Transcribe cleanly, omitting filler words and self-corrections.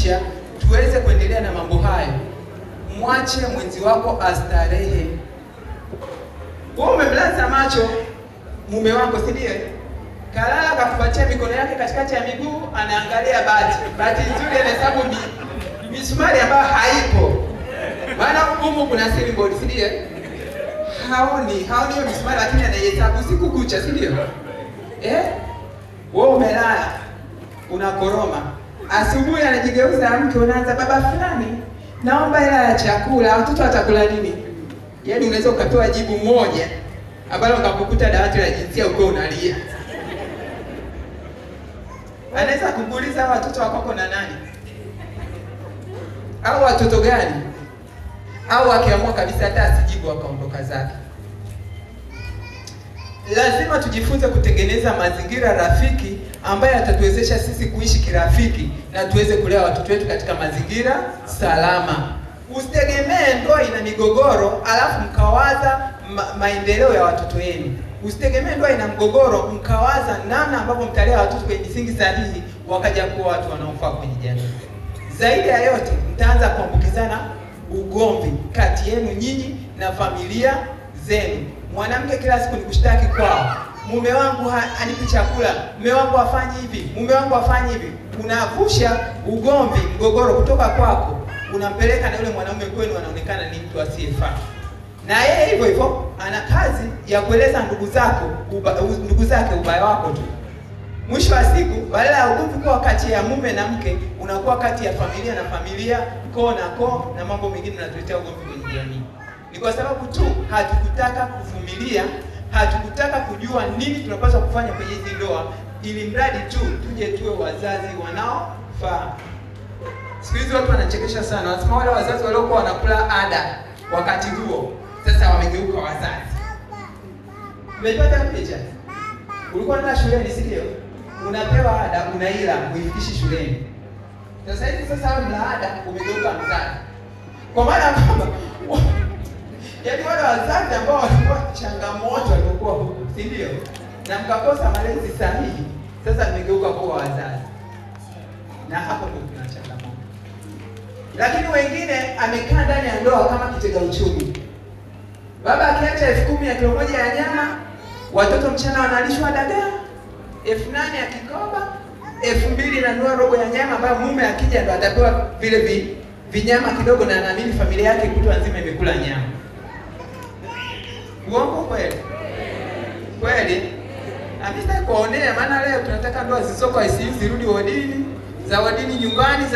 maisha tuweze kuendelea na mambo hayo. Mwache mwenzi wako astarehe. Wewe umemlaza macho mume wako, si ndio? Kalala kakupatia mikono yake katikati ya miguu, anaangalia bati nzuri, anahesabu misumari ambayo haipo. Maana huko kuna ceiling board, si ndio? Haoni hiyo misumari, lakini anahesabu usiku kucha, si ndio? Wewe umelala unakoroma. Asubuhi anajigeuza mke, unaanza baba fulani, naomba hela ya chakula, watoto watakula nini? Yaani unaweza ukatoa jibu moja ambalo ukakukuta dawati la jinsia uko unalia. Anaweza kukuuliza watoto wako na nani? Au watoto gani? Au akiamua kabisa hata asijibu akaondoka zake. Lazima tujifunze kutengeneza mazingira rafiki ambayo yatatuwezesha sisi kuishi kirafiki na tuweze kulea watoto wetu katika mazingira salama. Usitegemee ndoa ina migogoro alafu mkawaza maendeleo ya watoto wenu. Usitegemee ndoa ina mgogoro mkawaza namna ambavyo mtalea watoto kwenye misingi sahihi wakaja kuwa watu wanaofaa kwenye jamii. Zaidi ya yote, mtaanza kuambukizana ugomvi kati yenu nyinyi na familia zenu. Mwanamke kila siku ni kushtaki kwao. Mume wangu hanipi chakula, mume wangu afanye hivi, mume wangu afanye hivi. Unavusha ugomvi, mgogoro kutoka kwako, unampeleka na yule mwanaume kwenu, anaonekana ni mtu asiyefaa. Na yeye hivyo hivyo ana kazi ya kueleza ndugu zake ubaya wako tu. Mwisho wa siku, badala ya ugomvi kuwa kati ya mume na mke, unakuwa kati ya familia na familia, koo na koo, na mambo mengine yanatuletea ugomvi kwenye jamii. Ni kwa sababu tu hatukutaka kuvumilia, hatukutaka kujua nini tunapaswa kufanya kwenye hizi ndoa, ili mradi tu tuje tuwe wazazi wanaofaa. Siku hizi watu wanachekesha sana. Wanasema wale wazazi waliokuwa wanakula ada wakati huo sasa wamegeuka wazazi. Umepata picha? Ulikuwa unaenda shuleni, si ndio? Unapewa ada, unaila, uifikishi shuleni. Sasa hivi sasa wewe mna ada, umegeuka mzazi. Kwa maana kwamba yaani wale wazazi ambao walikuwa changamoto walikuwa huko, si ndio? Na mkakosa malezi sahihi, sasa mmegeuka kuwa wazazi. Na hapo ndio kuna changamoto. Lakini wengine amekaa ndani ya ndoa kama kitega uchumi. Baba akiacha 10,000 ya kilo moja ya nyama, watoto mchana wanalishwa dagaa, 8,000 ya kikoba, 2,000 na nunua robo ya nyama ambayo mume akija ndo atapewa vile vinyama kidogo, na anaamini familia yake kutwa nzima imekula nyama. Uongo kweli? Kweli? Amista kuonea, maana leo tunataka ndoa zisoko ICU zirudi wodini, za wodini nyumbani, za